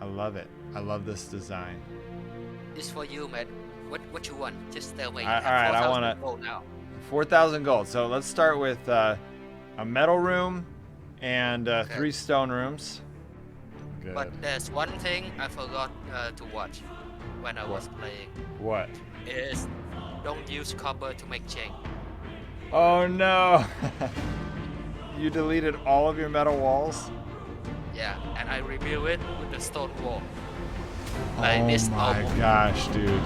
I love it. I love this design. It's for you, man. What you want? Just tell me. All You right, have I 4,000 want gold now. 4,000 gold. So let's start with a metal room and Okay. 3 stone rooms. But Good. there's one thing I forgot to watch when I What? was playing. What? Is don't use copper to make chain. Oh no! You deleted all of your metal walls? Yeah, and I rebuild it with the stone wall. Like Oh this my almost. gosh, dude.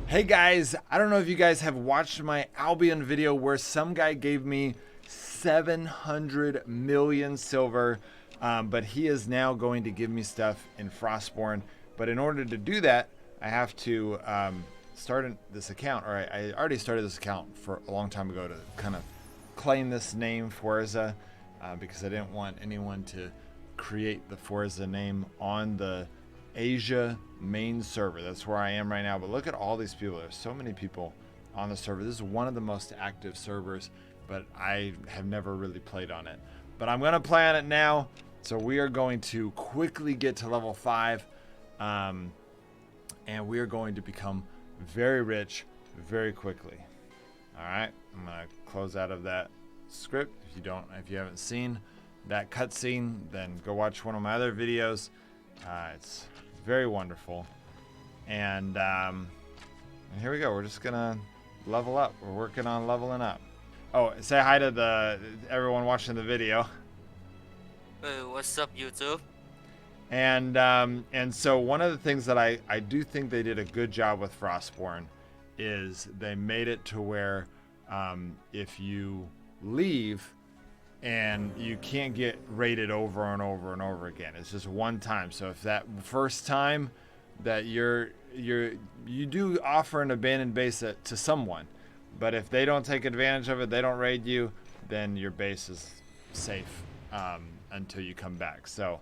Hey guys, I don't know if you guys have watched my Albion video where some guy gave me 700 million silver, but he is now going to give me stuff in Frostborn. But in order to do that, I have to start this account, or I already started this account for a long time ago to kind of claim this name Forza, because I didn't want anyone to create the Forza name on the Asia main server. That's where I am right now. But look at all these people. There's so many people on the server. This is one of the most active servers, but I have never really played on it. But I'm going to play on it now. So we are going to quickly get to level 5. And we are going to become very rich very quickly. All right. I'm going to close out of that script. If you haven't seen that cutscene, then go watch one of my other videos. It's very wonderful. And here we go. We're just gonna level up. We're working on leveling up. Oh, say hi to everyone watching the video. What's up, YouTube? And so one of the things that I do think they did a good job with Frostborn is they made it to where if you leave and you can't get raided over and over and over again. It's just one time. So if that first time that you do offer an abandoned base to someone, but if they don't take advantage of it, they don't raid you, then your base is safe until you come back. So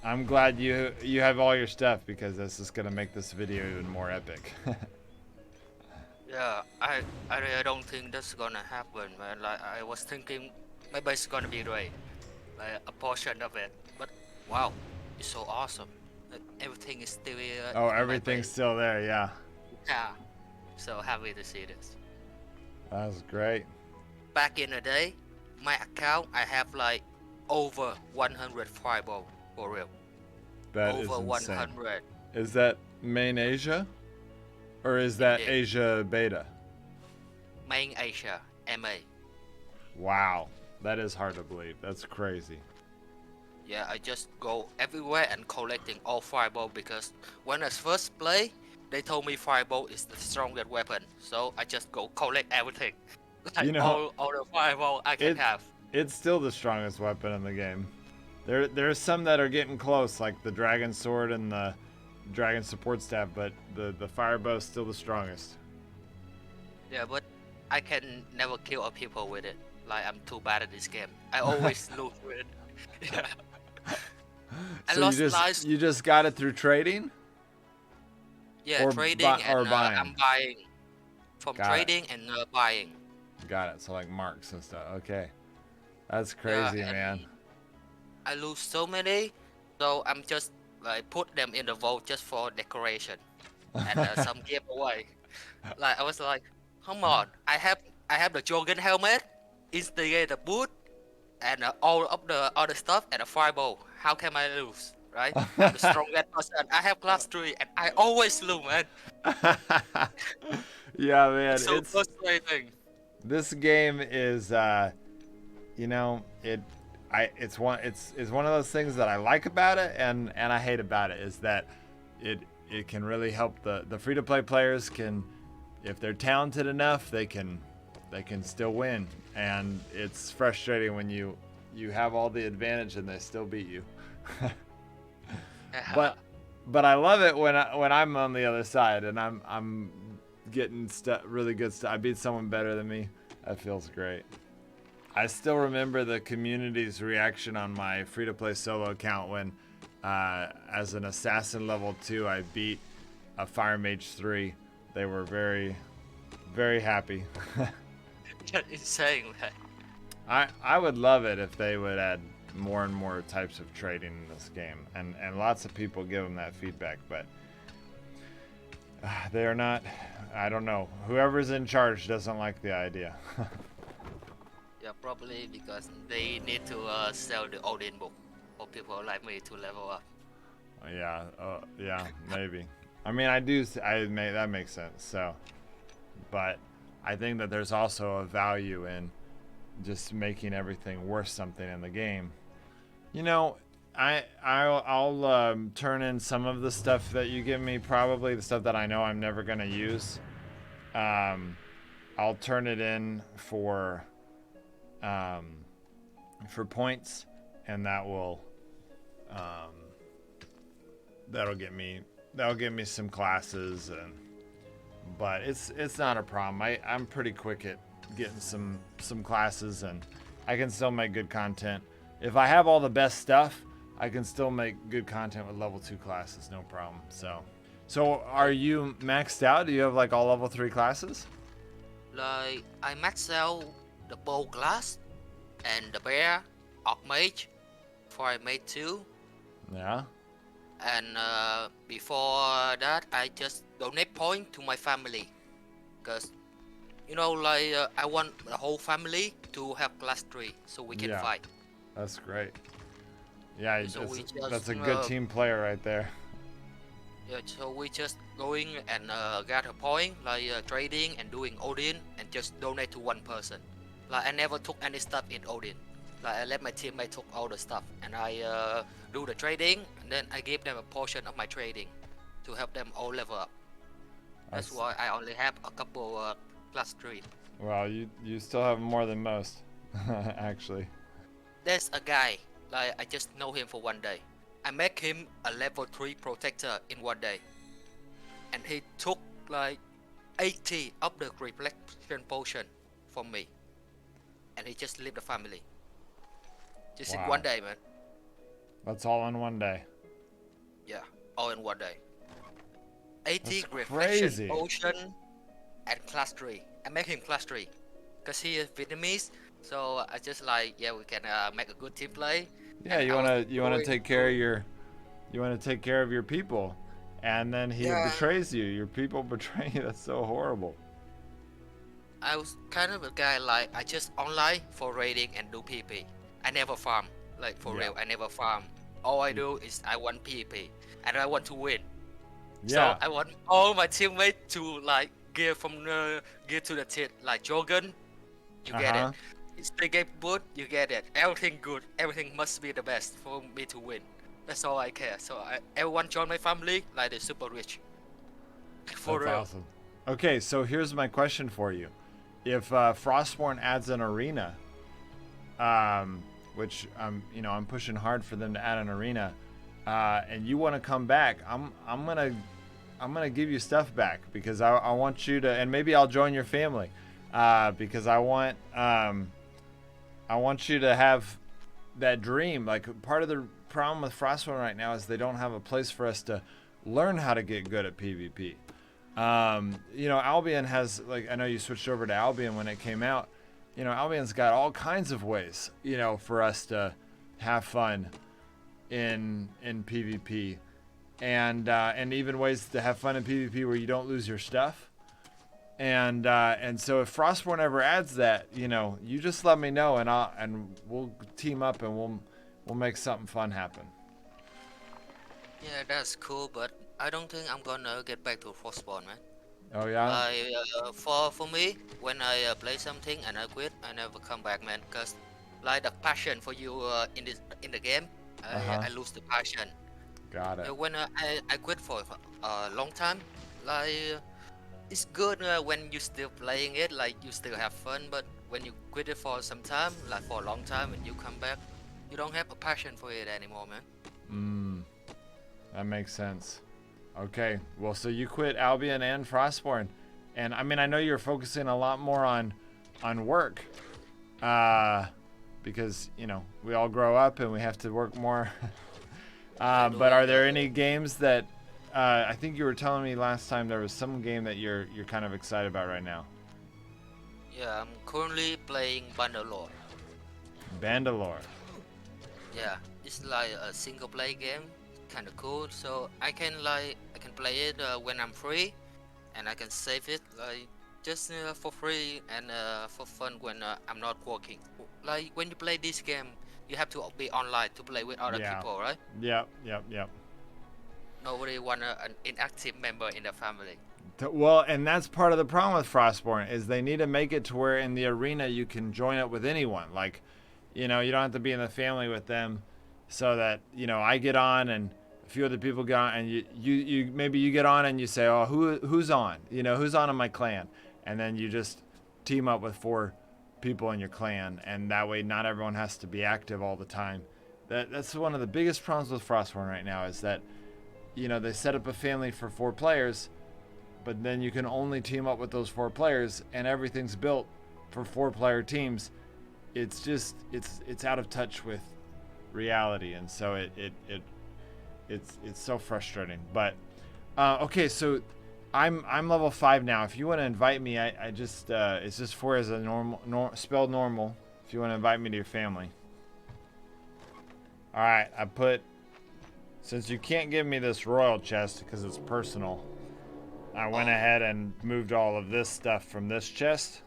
I'm glad you have all your stuff, because this is gonna make this video even more epic. Yeah, I really don't think that's gonna happen, man. Like I was thinking maybe it's gonna be right, like a portion of it. But wow, it's so awesome. Like, everything is still here Oh, in my everything's base. still there, yeah. Yeah, so happy to see this. That was great. Back in the day, my account I have like over 100 fireball for real. That is Over insane. 100. Is that main Asia? Or is that Indeed. Asia beta? Main Asia, MA. Wow. That is hard to believe. That's crazy. Yeah, I just go everywhere and collecting all fireball because when I first play, they told me fireball is the strongest weapon. So I just go collect everything. Like You know, all the fireball I can have. it's still the strongest weapon in the game. There's some that are getting close, like the dragon sword and the dragon support staff, but the firebow is still the strongest. Yeah, but I can never kill a people with it. Like I'm too bad at this game. I always lose with it. Yeah. I So lost lives. you just got it through trading? Yeah, Or trading or and buying? I'm buying. From Got it. trading and buying. Got it. So like marks and stuff. Okay. That's Yeah, crazy, and man. I lose so many, so I'm just like put them in the vault just for decoration and some giveaway. Like I was like, come on, I have the Jorgen helmet, instigator boot, and all of the other stuff and a fireball. How can I lose? Right? I'm the strongest person. I have class 3 and I always lose, man. Yeah, man. It's so frustrating. This game is you know, it's one of those things that I like about it and I hate about it, is that it can really help the free to play players can, if they're talented enough, they can still win, and it's frustrating when you have all the advantage and they still beat you. Yeah. But I love it when I'm on the other side and I'm getting really good stuff. I beat someone better than me. That feels great. I still remember the community's reaction on my free-to-play solo account when, as an assassin level 2, I beat a Fire Mage 3. They were very, very happy. Insane, man. I would love it if they would add more and more types of trading in this game, and lots of people give them that feedback, but they're not. I don't know. Whoever's in charge doesn't like the idea. Yeah, probably because they need to sell the Odin book for people like me to level up. Yeah, yeah, maybe. I mean, that makes sense. So, but I think that there's also a value in just making everything worth something in the game. You know, I'll turn in some of the stuff that you give me, probably the stuff that I know I'm never gonna use. I'll turn it in for points, and that will that'll get me some classes, and but it's not a problem. I'm pretty quick at getting some classes, and I can still make good content. If I have all the best stuff, I can still make good content with level 2 classes, no problem. So are you maxed out? Do you have like all level 3 classes? Like I max out the bow class and the bear, archmage, before I made 2. Yeah. And before that, I just donate point to my family, cause like I want the whole family to have class 3, so we can fight. That's great. Yeah, So that's a good team player right there. Yeah, so we just going and get a point, like trading and doing Odin, and just donate to one person. Like I never took any stuff in Odin. Like I let my teammate took all the stuff, and I do the trading, and then I give them a portion of my trading to help them all level up. That's why I only have a couple class 3. Well, you still have more than most, actually. There's a guy, like I just know him for one day. I make him a level 3 protector in one day. And he took like 80 of the reflection potion from me. And he just left the family. Just in one day, man. That's all in one day. Yeah, all in one day. 80 That's reflection crazy. potion and class 3. I make him class 3. Because he is Vietnamese. So I just like, yeah, we can make a good team play. Yeah, and you wanna take care of your people, and then he betrays you. Your people betray you. That's so horrible. I was kind of a guy like I just online for raiding and do PvP. I never farm, like for real. I never farm. All I do is I want PvP and I want to win. Yeah. So I want all my teammates to like gear to the tip, like Jorgen. You get it. It's the game good, you get it. Everything good, everything must be the best for me to win. That's all I care. So everyone join my family like they're super rich. For That's real. awesome. Okay, so here's my question for you: if Frostborn adds an arena, which I'm pushing hard for them to add an arena, and you want to come back, I'm gonna give you stuff back because I want you to, and maybe I'll join your family, because I want you to have that dream. Like, part of the problem with Frostborn right now is they don't have a place for us to learn how to get good at PvP. Albion has, like, I know you switched over to Albion when it came out. Albion's got all kinds of ways, for us to have fun in PvP, and even ways to have fun in PvP where you don't lose your stuff. And so if Frostborn ever adds that, you just let me know, and we'll team up and we'll make something fun happen. Yeah, that's cool, but I don't think I'm gonna get back to Frostborn, man. Oh yeah. For me, when I play something and I quit, I never come back, man. Cause like the passion for you in the game, I lose the passion. Got it. When I quit for a long time, like it's good when you still playing it, like you still have fun. But when you quit it for some time, like for a long time, and you come back, you don't have a passion for it anymore, man. That makes sense. Okay, well, so you quit Albion and Frostborn, and I mean, I know you're focusing a lot more on work, because we all grow up and we have to work more. But are there any games that I think you were telling me last time there was some game that you're kind of excited about right now? Yeah, I'm currently playing Bannerlord. Bandalore. Yeah, it's like a single play game, kind of cool. So I can play it when I'm free, and I can save it like just for free and for fun when I'm not working. Like when you play this game, you have to be online to play with other Yeah. people, right? Yep. Yep. Yep. Nobody want an inactive member in the family. Well, and that's part of the problem with Frostborn is they need to make it to where in the arena you can join up with anyone. Like, you know, you don't have to be in the family with them, so that you know I get on and a few other people get on, and you maybe you get on and you say, oh, who's on? You know, who's on in my clan, and then you just team up with 4 people in your clan, and that way not everyone has to be active all the time. That's one of the biggest problems with Frostborn right now is that you know they set up a family for 4 players, but then you can only team up with those 4 players, and everything's built for 4 player teams. It's just it's out of touch with reality, and so it's so frustrating. But okay, so I'm level 5 now. If you want to invite me, I just it's just 4 as a spelled normal. If you want to invite me to your family. All right, I put, since you can't give me this royal chest because it's personal, I went Oh, ahead and moved all of this stuff from this chest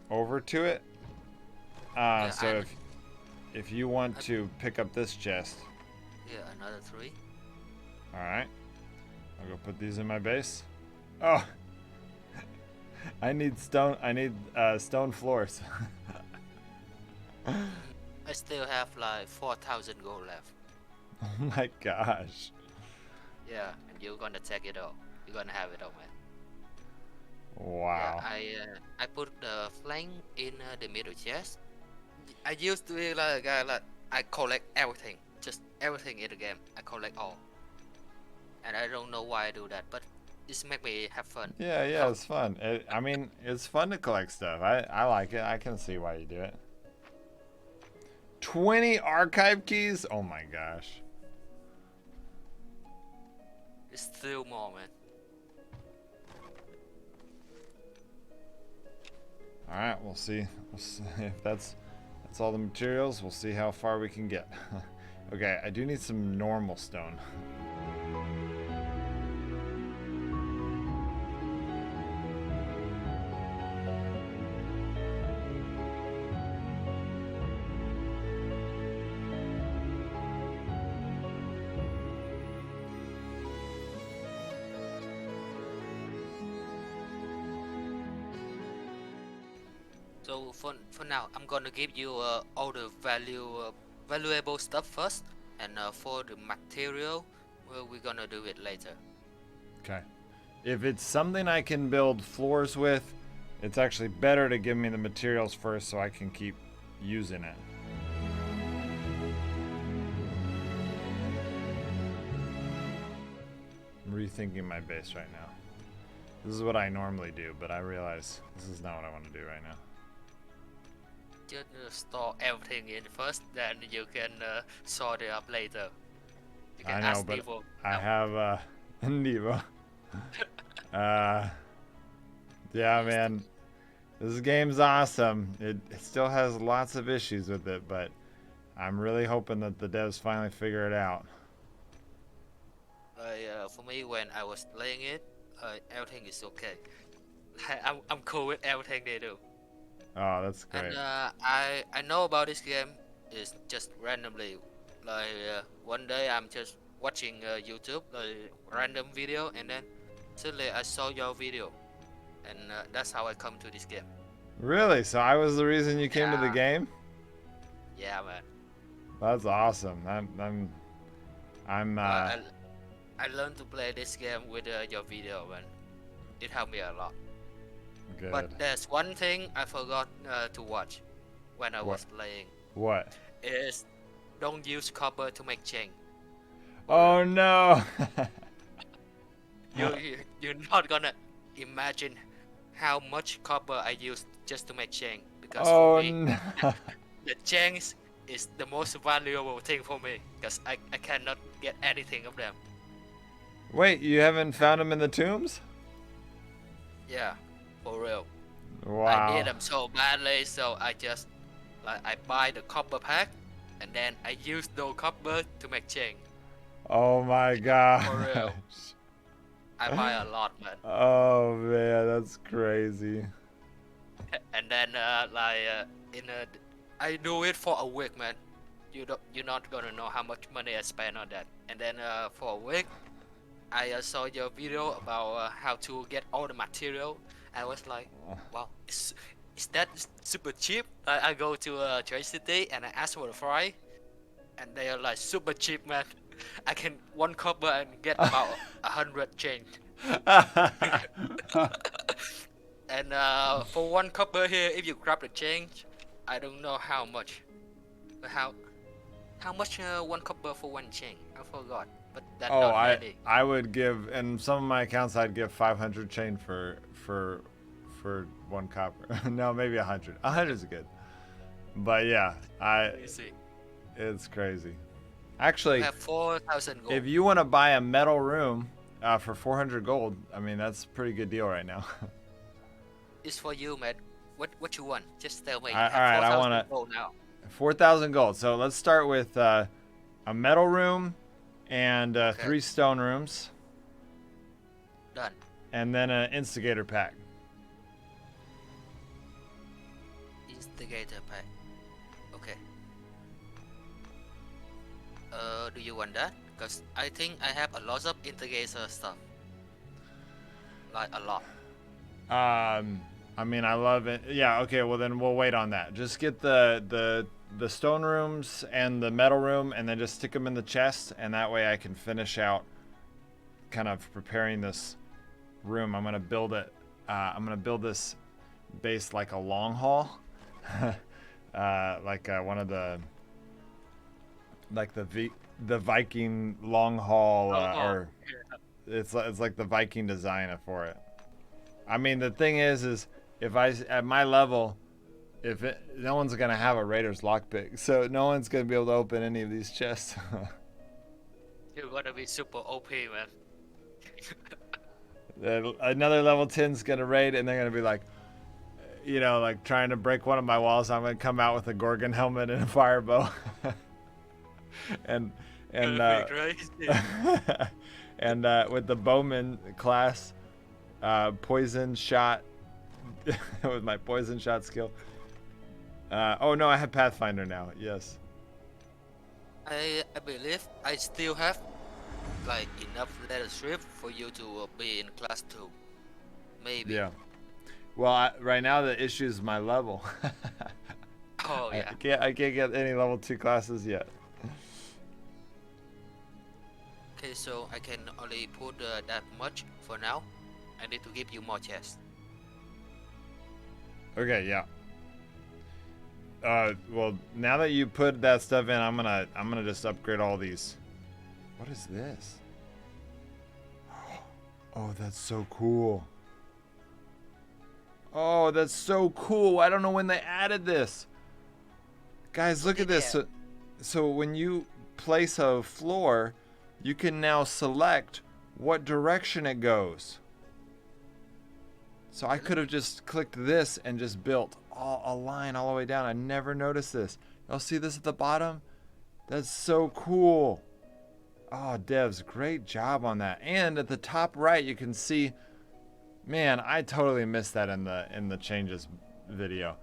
over to it. yeah, So if you want to pick up this chest, yeah, another 3. all right, I'll go put these in my base. Oh, I need stone. I need stone floors. I still have like 4,000 gold left. Oh my gosh! Yeah, and you're gonna take it all. You're gonna have it all, man. Yeah, Wow. I put the flank in the middle chest. I used to be like a guy like I collect everything, just everything in the game. I collect all, and I don't know why I do that, but it's make me have fun. Yeah, yeah, How? it's fun. I mean, it's fun to collect stuff. I like it. I can see why you do it. 20 archive keys? Oh my gosh. It's still more, man. All right, we'll see. If that's all the materials. We'll see how far we can get. Okay, I do need some normal stone. So for now, I'm gonna give you all the valuable stuff first, and for the material, well, we're gonna do it later. Okay. If it's something I can build floors with, it's actually better to give me the materials first so I can keep using it. I'm rethinking my base right now. This is what I normally do, but I realize this is not what I want to do right now. Just store everything in first, then you can sort it up later. You can I know, ask but people. I have Nevo. Yeah, man. This game's awesome. It still has lots of issues with it, but I'm really hoping that the devs finally figure it out. For me, when I was playing it, everything is okay. I'm cool with everything they do. Oh, that's And great. I know about this game is just randomly. Like one day I'm just watching YouTube, random video, and then suddenly I saw your video, and that's how I come to this game. Really? So I was the reason you came to the Yeah, game? yeah, man. That's awesome. I'm Uh, I I learned to play this game with your video, man. It helped me a lot. good. But there's one thing I forgot to watch when I What? was playing. What? Is don't use copper to make chain. For real. Oh no. You're not gonna imagine how much copper I used just to make chain, because for Oh me no. the chains is the most valuable thing for me, because I cannot get anything of them. Wait, you haven't found him in the tombs? Yeah, for real. I need Wow. them so badly, so I just like I buy the copper pack, and then I use those copper to make chain. Oh my For real. gosh. I buy a lot, man. Oh man, that's crazy. And then in a, I do it for a week, man. You're not gonna know how much money I spend on that. And then for a week, I saw your video about how to get all the material. I was like, wow, is that super cheap? I go to Trade City and I ask for the fry, and they are like super cheap, man. I can one copper and get about 100 change. And for one copper here, if you grab the change, I don't know how much. But how much one copper for one chain? I forgot, but that Oh, not many. I would give, in some of my accounts I'd give 500 chain for one copper. No, maybe 100. 100 is good. But yeah, You see, it's crazy. I Actually, have 4,000 gold. if you want to buy a metal room for 400 gold, I mean that's a pretty good deal right now. It's for you, man. What you want? Just tell me. All I right, have I 4,000 wanna gold now. 4,000 gold. So let's start with a metal room and Okay. 3 stone rooms, Done. and then an instigator pack. Instigator pack. Okay. Do you want that? Cause I think I have a lot of instigator stuff. Like a lot. I mean, I love it. Yeah, okay, well then we'll wait on that. Just get the stone rooms and the metal room, and then just stick them in the chest, and that way I can finish out kind of preparing this room. I'm gonna build it. I'm gonna build this base like a long haul, like one of the the Viking long haul, or it's like the Viking design for it. I mean, the thing is if at my level, no one's gonna have a Raiders lockpick, so no one's gonna be able to open any of these chests. You're gonna be super OP, man. Another level 10's gonna raid, and they're gonna be like, like trying to break one of my walls. I'm gonna come out with a Gorgon helmet and a fire bow, and Crazy. and with the bowman class, poison shot with my poison shot skill. Oh no, I have Pathfinder now. Yes. I believe I still have like enough leadership for you to be in class 2. Maybe. Yeah. Well, right now the issue is my level. Oh yeah. I can't get any level 2 classes yet. Okay, so I can only put that much for now. I need to give you more chests. Okay, yeah. Well, now that you put that stuff in, I'm gonna just upgrade all these. What is this? Oh, that's so cool. Oh, that's so cool. I don't know when they added this. Guys, look at this. So when you place a floor, you can now select what direction it goes. So I could have just clicked this and just built a line all the way down. I never noticed this. Y'all see this at the bottom? That's so cool. Oh, devs, great job on that. And at the top right, you can see, man, I totally missed that in the changes video.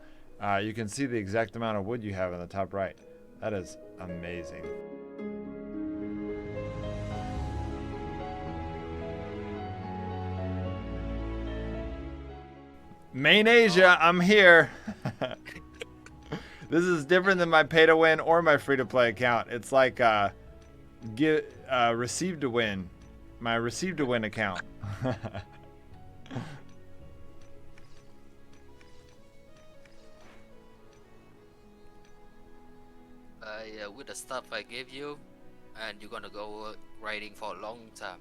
You can see the exact amount of wood you have in the top right. That is amazing. Main Asia, I'm here. This is different than my pay to win or my free to play account. It's like receive to win, my receive to win account. With the stuff I gave you, and you're gonna go raiding for a long time.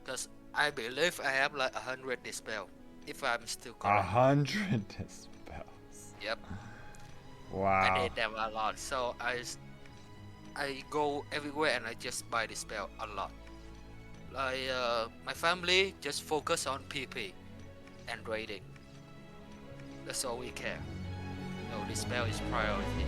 Cause I believe I have like 100 dispel, if I'm still correct. 100 dispels. Yep. Wow. I need them a lot, so I go everywhere and I just buy dispel a lot. Like my family just focus on PP and raiding. That's all we care. No, dispel is priority.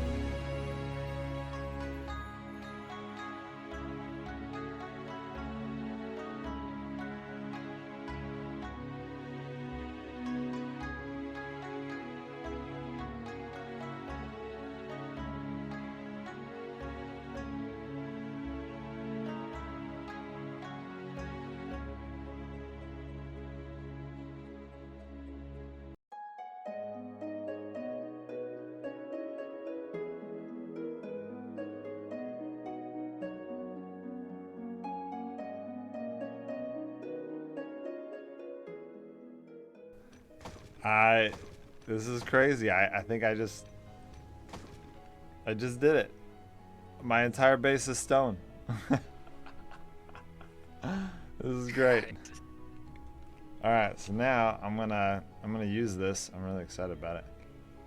This is crazy. I think I just did it. My entire base is stone. This is great. All right, so now I'm gonna use this. I'm really excited about it.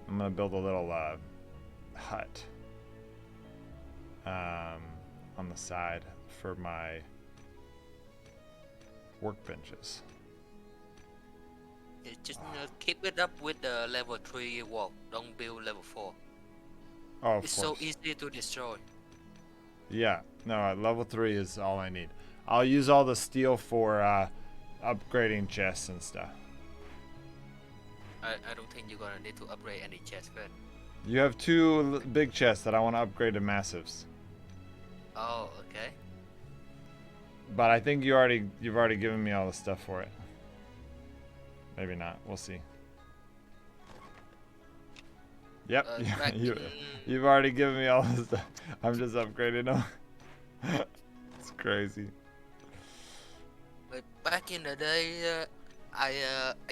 I'm gonna build a little hut on the side for my workbenches. Just keep it up with the level 3 wall. Don't build level 4. Oh, of It's course. so easy to destroy. Yeah, no, level 3 is all I need. I'll use all the steel for upgrading chests and stuff. I don't think you're gonna need to upgrade any chest first. You have 2 big chests that I want to upgrade to massives. Oh, okay. But I think you've already given me all the stuff for it. Maybe not. We'll see. Yep, you've already given me all this stuff. I'm just upgrading them. It's crazy. But back in the day, I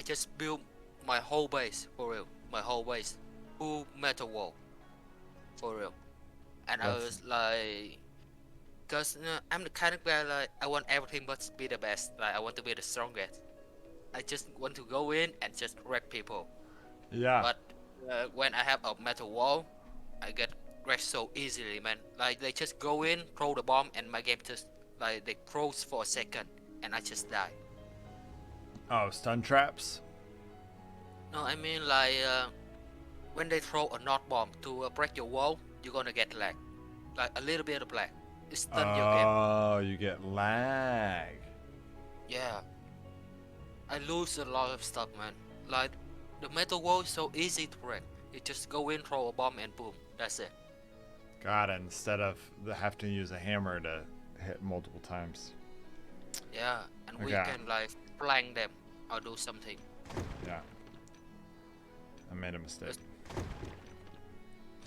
just built my whole base for real. My whole base, full metal wall, for real. And I was like, cause I'm the kind of guy like I want everything but be the best. Like I want to be the strongest. I just want to go in and just wreck people. Yeah. But when I have a metal wall, I get wrecked so easily, man. Like they just go in, throw the bomb, and my game just like they froze for a second, and I just die. Oh, stun traps? No, I mean like when they throw a knot bomb to break your wall, you're gonna get lag, like a little bit of lag. It stun your game. Oh, you get lag. Yeah, I lose a lot of stuff, man. Like the metal wall is so easy to break. You just go in, throw a bomb, and boom, that's it. Got it. Instead of having to use a hammer to hit multiple times. Yeah, and we can like flank them or do something. Yeah. I made a mistake.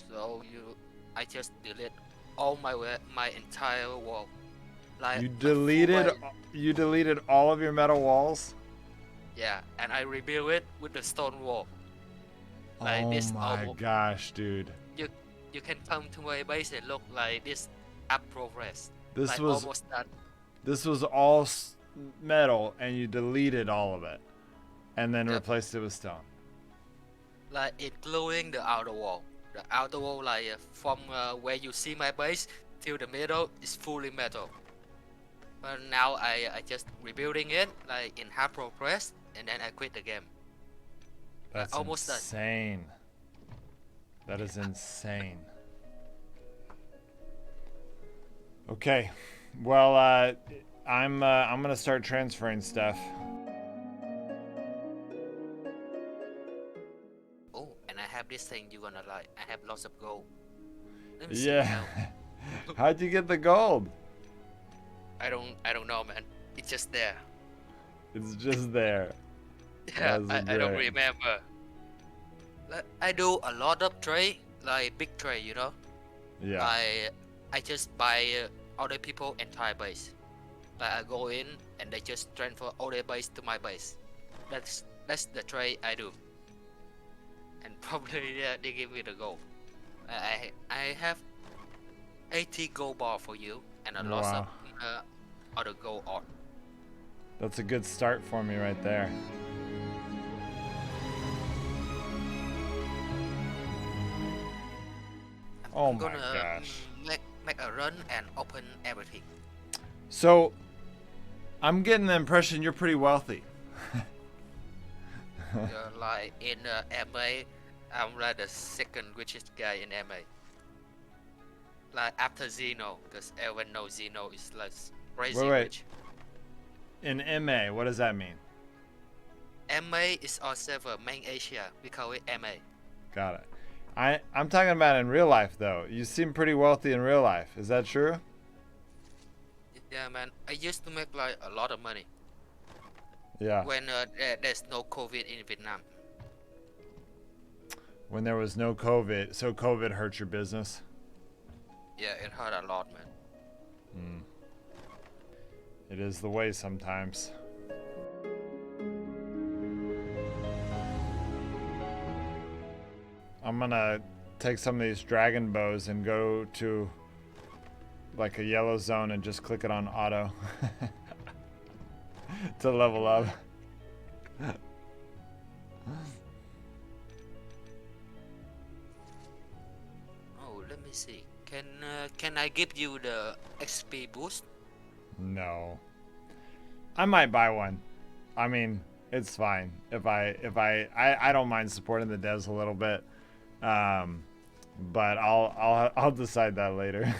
So I just delete all my entire wall. Like you deleted all of your metal walls? Yeah, and I rebuild it with the stone wall. Like oh this my gosh, dude. You can come to my base and look like this up progress. This like was almost done. This was all metal and you deleted all of it and then replaced it with stone. Like including the outer wall. The outer wall like from where you see my base till the middle is fully metal. But now I just rebuilding it like in half progress and then I quit the game. That's almost insane. That is insane. Okay, well, I'm gonna start transferring stuff. Oh, and I have this thing you're gonna like. I have lots of gold. Let me yeah. How'd you get the gold? I don't know, man. It's just there. It's just there. Yeah, I don't remember. Like, I do a lot of trade, like big trade, you know. Yeah. I just buy other people entire base. Like I go in and they just transfer all their base to my base. That's the trade I do. And probably they give me the gold. I have 80 gold bar for you and a lot of other gold art. That's a good start for me right there. Oh my gosh. Make a run and open everything. So, I'm getting the impression you're pretty wealthy. You're like in MA, I'm like the second richest guy in MA. Like after Zeno, because everyone knows Zeno is like crazy rich. In MA, what does that mean? MA is our server, main Asia. We call it MA. Got it. I'm talking about in real life, though. You seem pretty wealthy in real life. Is that true? Yeah, man. I used to make like a lot of money. Yeah. When there's no COVID in Vietnam. When there was no COVID, so COVID hurt your business? Yeah, it hurt a lot, man. It is the way sometimes. I'm gonna take some of these dragon bows and go to like a yellow zone and just click it on auto to level up. Oh, let me see. Can I give you the XP boost? No. I might buy one. I mean, it's fine. I don't mind supporting the devs a little bit. But I'll decide that later.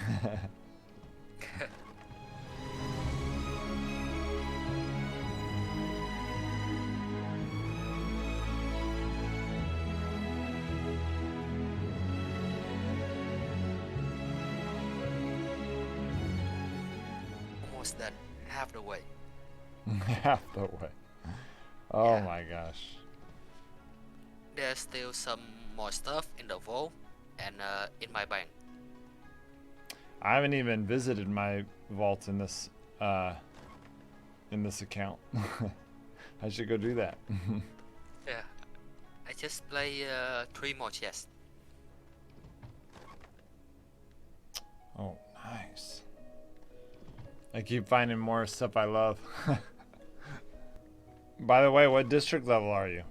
Almost done. Half the way. Half the way. Oh Yeah. my gosh. There's still some more stuff in the vault and in my bank. I haven't even visited my vault in this account. I should go do that. Yeah. I just play 3 more chests. Oh, nice. I keep finding more stuff I love. By the way, what district level are you?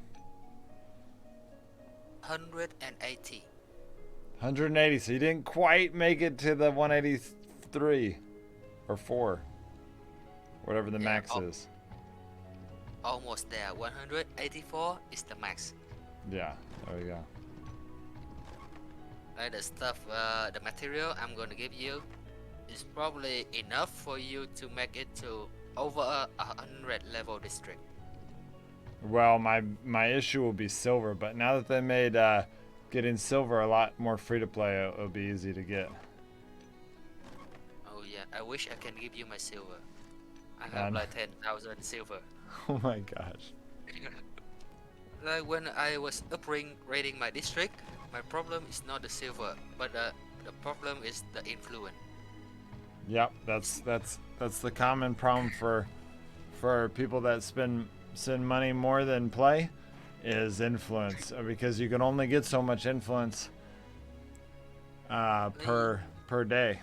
180. 180, so you didn't quite make it to the 183 or 4, whatever the max is. Almost there. 184 is the max. Yeah, there we go. Like the stuff, the material I'm gonna give you is probably enough for you to make it to over 100 level district. Well, my issue will be silver, but now that they made getting silver a lot more free to play, it'll be easy to get. Oh yeah, I wish I can give you my silver. I have like 10,000 silver. Oh my gosh. Like when I was upgrading my district, my problem is not the silver, but the problem is the influence. Yep, that's the common problem for people that spend money more than play is influence, because you can only get so much influence per day.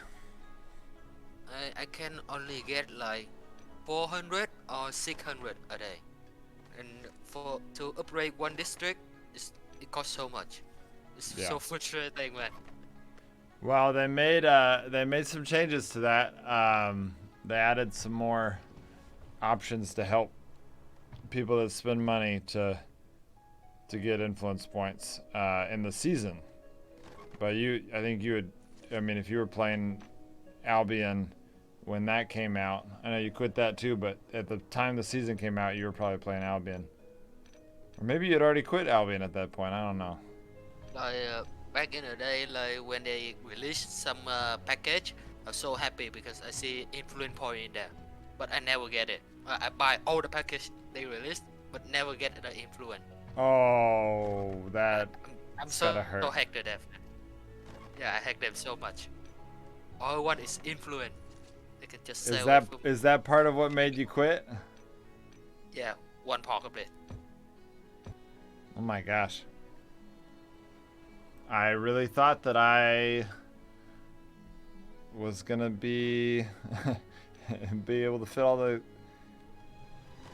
I can only get like 400 or 600 a day, and to upgrade one district, it costs so much. It's so frustrating, man. Well, they made some changes to that. They added some more options to help people that spend money to get influence points in the season. But I think you would. I mean, if you were playing Albion when that came out, I know you quit that too. But at the time the season came out, you were probably playing Albion, or maybe you'd already quit Albion at that point. I don't know. Like back in the day, like when they released some package, I was so happy because I see influence point in there, but I never get it. I buy all the package they released, but never get the influence. Oh, that I'm gotta hurt. so hacked to death. Yeah, I hacked them so much. All I want is influence. They can just sell Is that part of what made you quit? Yeah, one part of it. Oh my gosh. I really thought that I was gonna be able to fit all the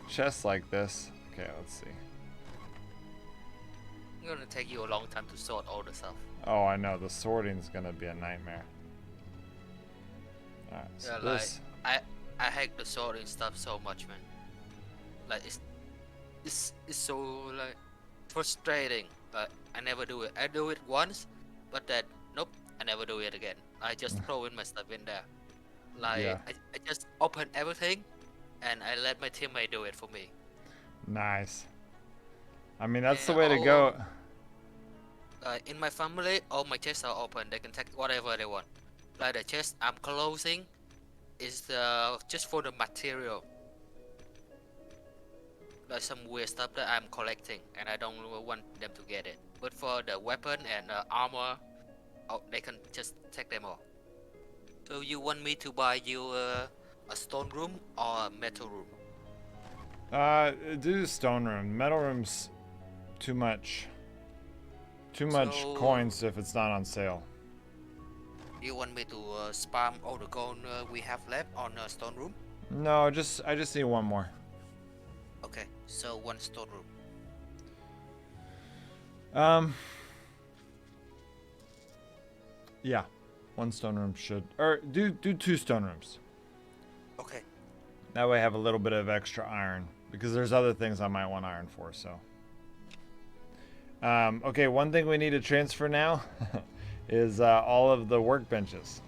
chests like this. Okay, let's see. It's gonna take you a long time to sort all the stuff. Oh, I know. The sorting's gonna be a nightmare. Alright, so Yeah, this... like I hack the sorting stuff so much, man. Like it's so like frustrating. Like I never do it. I do it once, but then nope, I never do it again. I just throw in my stuff in there. Like I just open everything, and I let my teammate do it for me. Nice. I mean, that's the way to go. In my family, all my chests are open. They can take whatever they want. Like the chest I'm closing is just for the material. Like some weird stuff that I'm collecting, and I don't want them to get it. But for the weapon and armor, they can just take them all. So you want me to buy you a stone room or a metal room? Do stone room. Metal room's too much. too much So, coins if it's not on sale. you want me to spam all the gold we have left on stone room? No, I just need one more. Okay, so one stone room. Yeah, one stone room should, or do 2 stone rooms. Okay. That way I have a little bit of extra iron because there's other things I might want iron for. So, okay, one thing we need to transfer now is all of the workbenches.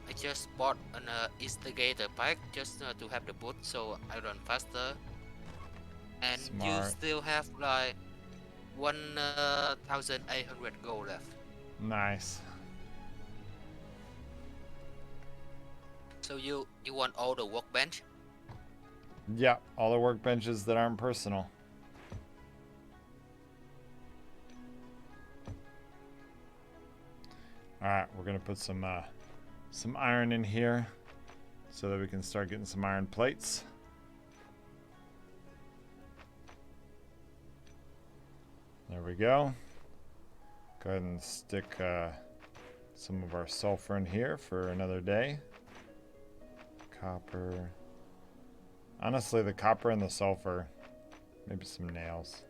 I just bought an instigator pack just to have the boot so I run faster. And you Smart. still have like 1,800 gold left. Nice. So you want all the workbench? Yeah, all the workbenches that aren't personal. All right, we're gonna put some iron in here so that we can start getting some iron plates. There we go. Go ahead and stick some of our sulfur in here for another day. Copper. Honestly, the copper and the sulfur, maybe some nails.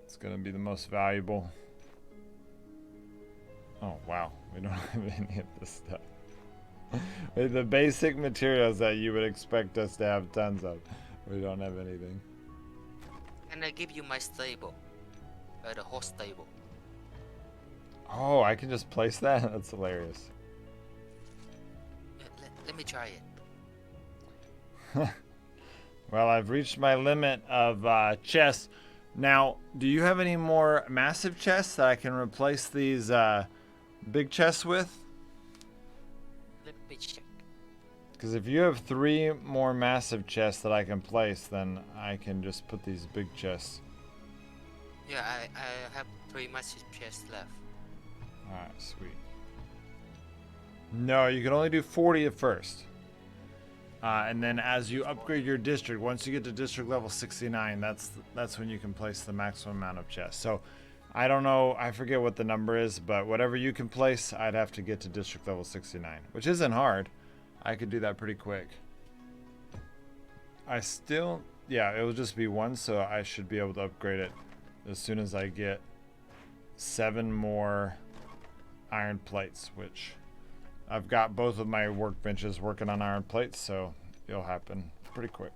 It's gonna be the most valuable. Oh wow, we don't have any of this stuff. With the basic materials that you would expect us to have tons of, we don't have anything. Can I give you my stable? The horse stable. Oh, I can just place that? That's hilarious. Let me try it. Well, I've reached my limit of chests. Now, do you have any more massive chests that I can replace these big chests with? Let me check. Because if you have 3 more massive chests that I can place, then I can just put these big chests. Yeah, I have 3 massive chests left. Alright, sweet. No, you can only do 40 at first. And then as you upgrade your district, once you get to district level 69, that's when you can place the maximum amount of chests. So I don't know, I forget what the number is, but whatever you can place, I'd have to get to district level 69, which isn't hard. I could do that pretty quick. Yeah, it will just be 1, so I should be able to upgrade it as soon as I get 7 more iron plates, which I've got both of my workbenches working on iron plates, so it'll happen pretty quick.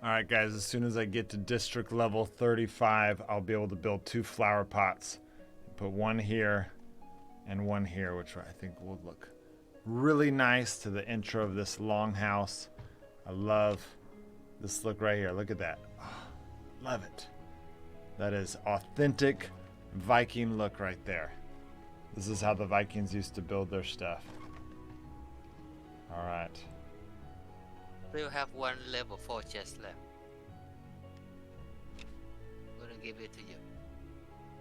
Alright guys, as soon as I get to district level 35, I'll be able to build 2 flower pots. Put 1 here and 1 here, which I think will look really nice to the intro of this longhouse. I love this look right here. Look at that. Oh, love it. That is authentic Viking look right there. This is how the Vikings used to build their stuff. Alright. Still have 1 level 4 chest left. I'm gonna give it to you.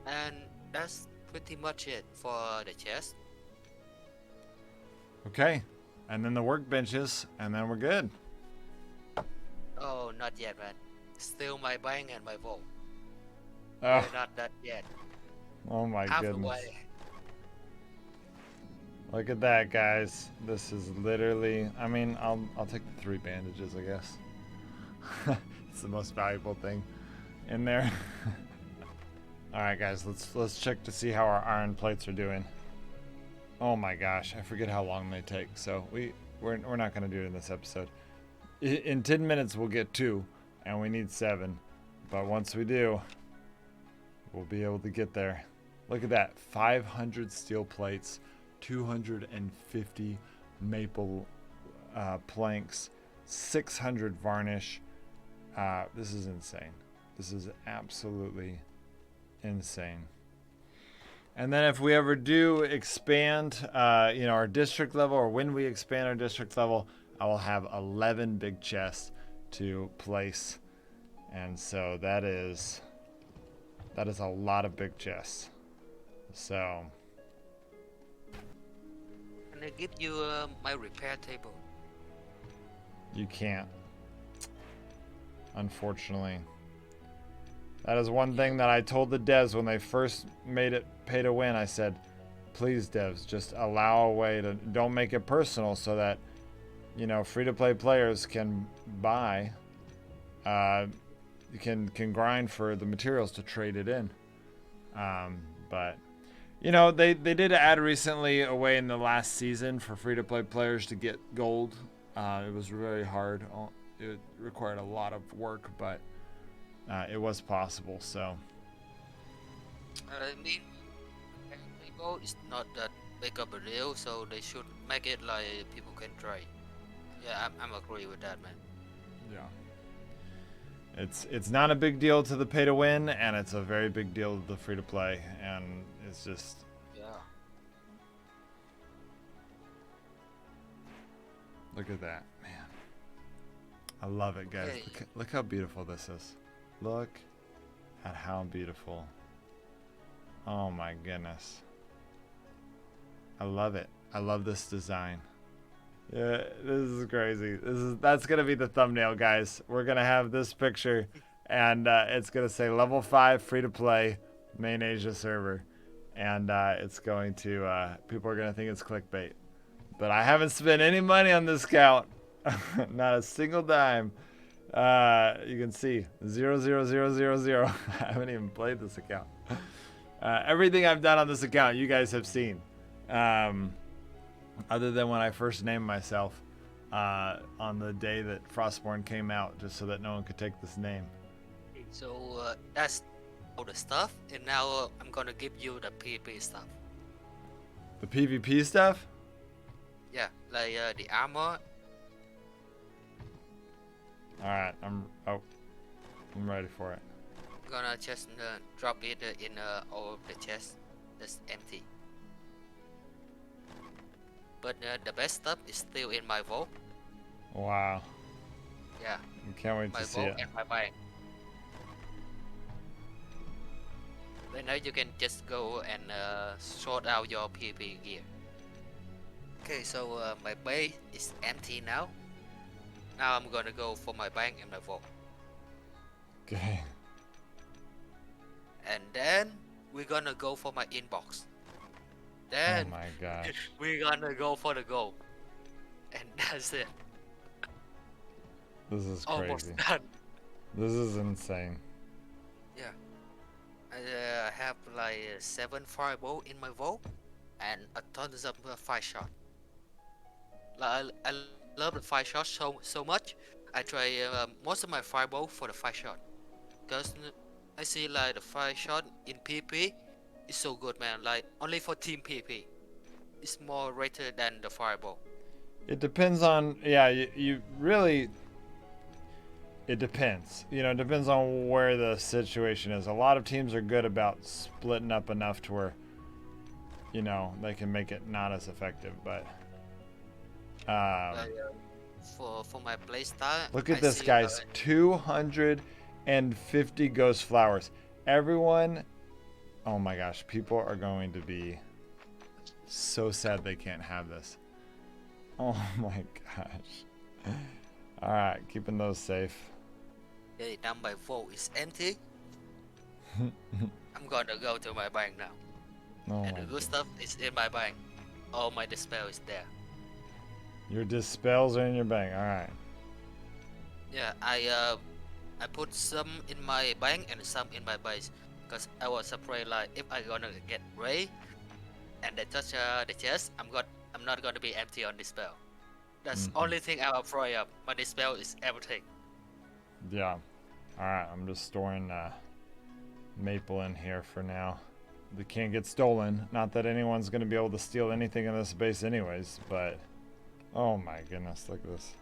And that's pretty much it for the chest. Okay. And then the workbenches, and then we're good. Oh, not yet, man. Still my bank and my vault. Oh, We're not done yet. oh my Half the goodness. way. Look at that, guys. This is literally, I mean, I'll take the 3 bandages, I guess. It's the most valuable thing in there. All right, guys, let's check to see how our iron plates are doing. Oh my gosh, I forget how long they take. So we're not going to do it in this episode. In 10 minutes we'll get 2 and we need 7. But once we do, we'll be able to get there. Look at that, 500 steel plates. 250 maple planks, 600 varnish. This is insane. This is absolutely insane. And then if we ever do expand, our district level, or when we expand our district level, I will have 11 big chests to place, and so that is a lot of big chests. So. Can I give you my repair table? You can't. Unfortunately. That is one thing that I told the devs when they first made it pay to win. I said, please devs, just allow a way to, don't make it personal so that, you know, free-to-play players can buy, can grind for the materials to trade it in. But you know, they did add recently a way in the last season for free-to-play players to get gold. It was really hard. It required a lot of work, but it was possible. So I mean, people is not that big of a deal, so they should make it like people can trade. Yeah, I'm agree with that, man. yeah, it's not a big deal to the pay to win, and it's a very big deal to the free to play, and it's just Yeah. look at that, man. I love it, guys. Okay. Look how beautiful this is. Look at how beautiful. Oh my goodness. I love it. I love this design. Yeah, this is crazy. That's gonna be the thumbnail, guys. We're gonna have this picture, and it's gonna say level 5 free to play, main Asia server, and it's going to people are gonna think it's clickbait. But I haven't spent any money on this account, not a single dime. You can see 00000. I haven't even played this account. Everything I've done on this account, you guys have seen. Other than when I first named myself on the day that Frostborn came out, just so that no one could take this name. So that's all the stuff, and now I'm gonna give you the PvP stuff. The PvP stuff? Yeah, like the armor. Alright, I'm ready for it. I'm gonna just drop it in all of the chest that's empty. But the best stuff is still in my vault. Wow. Yeah, I can't wait my to see vault it. and my bank. Right now you can just go and sort out your PvP gear. Okay, so my base is empty now. Now I'm gonna go for my bank and my vault. Okay. And then we're gonna go for my inbox. Oh Then my gosh. we're gonna go for the gold. And that's it. This is Almost crazy. done. This is insane. Yeah. I have like 7 fireball in my vault and a ton of 5 shot. Like, I love the 5 shot so much. I try most of my fireball for the 5 shot. Because I see like the 5 shot in PP is so good, man. Like only for team PP. It's more rated than the fireball. It depends on, yeah, you really, it depends. You know, it depends on where the situation is. A lot of teams are good about splitting up enough to where, you know, they can make it not as effective. But Like, for my playstyle, look at I this, see, guys. 250 ghost flowers. Everyone, oh my gosh, people are going to be so sad they can't have this. Oh my gosh. All right, keeping those safe. okay, now my vault is empty. I'm gonna go to my bank now. Oh And my the good goodness. stuff is in my bank. All my dispel is there. Your dispels are in your bank. All right. Yeah, I put some in my bank and some in my base. Cause I was afraid like if I gonna get Ray and they touch the chest, I'm not gonna be empty on dispel. That's Mhm. only thing I'm afraid of. My dispel is everything. Yeah. All right. I'm just storing maple in here for now. They can't get stolen. Not that anyone's going to be able to steal anything in this base anyways, but oh my goodness, look at this.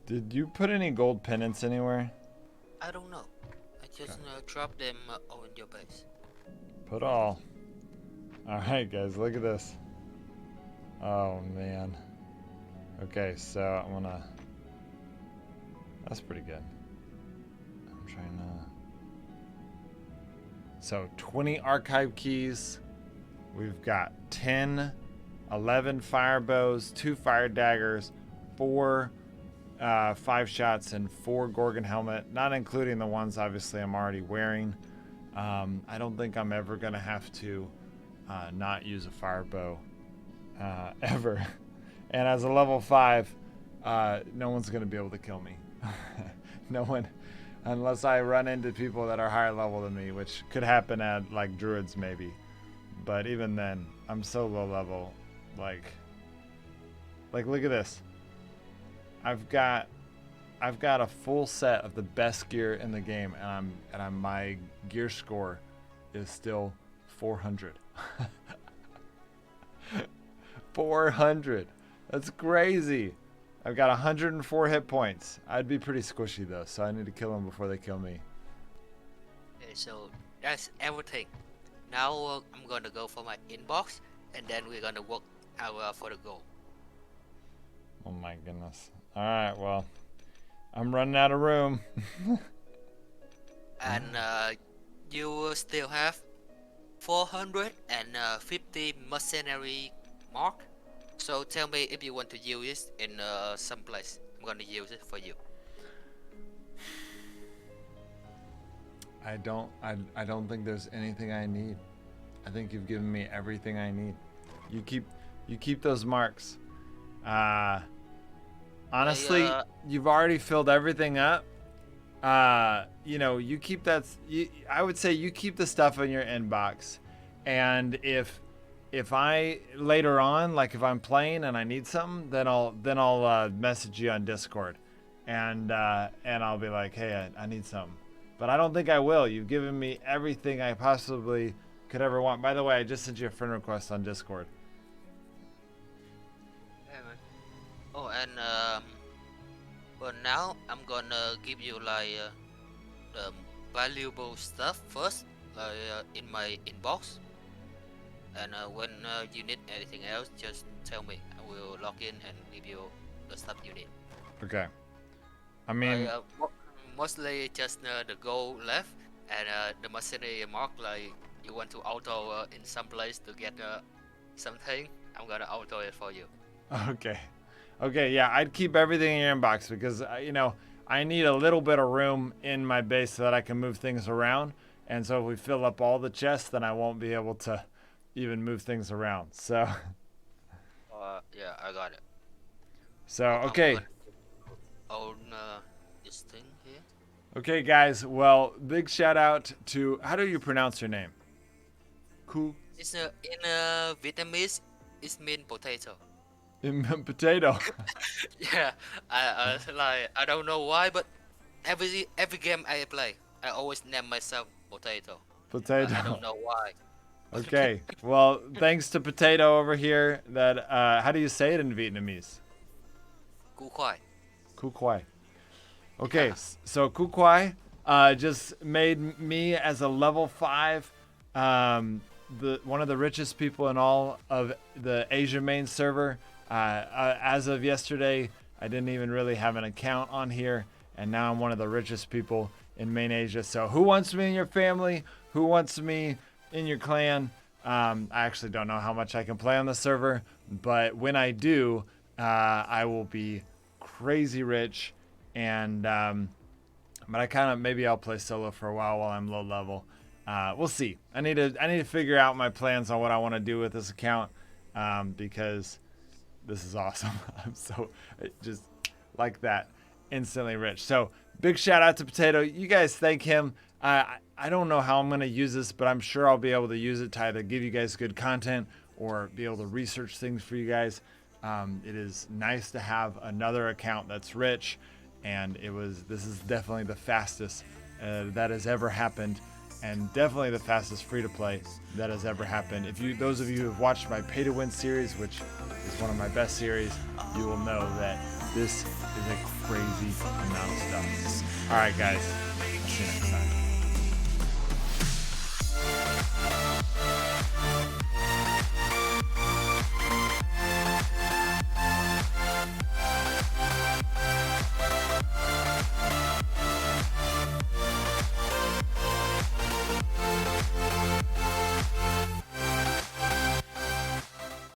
Did you put any gold pennants anywhere? I don't know. I just drop them on your base. Put all. All right, guys, look at this. Oh man. Okay, so I'm gonna. That's pretty good. I'm trying to. So 20 archive keys. We've got 10, 11 fire bows, 2 fire daggers, 4 5 shots, and 4 Gorgon helmet, not including the ones obviously I'm already wearing. I don't think I'm ever gonna have to not use a fire bow ever. And as a level 5, no one's gonna be able to kill me. No one, unless I run into people that are higher level than me, which could happen at like druids maybe. But even then, I'm so low level. Like look at this. I've got a full set of the best gear in the game, and my gear score is still 400. 400. That's crazy. I've got 104 hit points. I'd be pretty squishy though, so I need to kill them before they kill me. Okay, so that's everything. Now I'm gonna go for my inbox, and then we're gonna work out for the goal. Oh my goodness. All right, well, I'm running out of room. And you will still have 450 mercenary mark. So tell me if you want to use it in some place. I'm gonna use it for you. I don't think there's anything I need. I think you've given me everything I need. You keep those marks. Honestly, you've already filled everything up. You know, you keep that. I would say you keep the stuff in your inbox, and if I later on, like if I'm playing and I need something, then I'll message you on Discord, and I'll be like, hey, I need something. But I don't think I will. You've given me everything I possibly could ever want. By the way, I just sent you a friend request on Discord. Oh, and well, now I'm gonna give you like the valuable stuff first, like in my inbox. And when you need anything else, just tell me. I will log in and give you the stuff you need. Okay. I mean, mostly just the gold left and the mercenary mark. Like you want to auto in some place to get something, I'm gonna auto it for you. Okay. Okay, yeah, I'd keep everything in your inbox because, you know, I need a little bit of room in my base so that I can move things around. And so if we fill up all the chests, then I won't be able to even move things around. So. Yeah, I got it. So, okay. On this thing here. Okay, guys. Well, big shout out to, how do you pronounce your name? Cool. It's in Vietnamese, it means potato. Potato. Yeah, I don't know why, but every game I play, I always name myself Potato. Potato. I don't know why. Okay, well, thanks to Potato over here. That how do you say it in Vietnamese? Củ khoai. Củ khoai. Okay, Yeah. so Củ khoai just made me as a level 5, one of the richest people in all of the Asia main server. As of yesterday, I didn't even really have an account on here, and now I'm one of the richest people in main Asia. So who wants me in your family? Who wants me in your clan? I actually don't know how much I can play on the server, but when I do, I will be crazy rich. And but I kind of, maybe I'll play solo for a while I'm low level. We'll see. I need to figure out my plans on what I want to do with this account, because this is awesome. I'm so just like that, instantly rich. So big shout out to Potato. You guys thank him. I don't know how I'm going to use this, but I'm sure I'll be able to use it to either give you guys good content or be able to research things for you guys. It is nice to have another account that's rich, and this is definitely the fastest that has ever happened, and definitely the fastest free-to-play that has ever happened. Those of you who have watched my pay-to-win series, which is one of my best series, you will know that this is a crazy amount of stuff. All right, guys. I'll see you next time.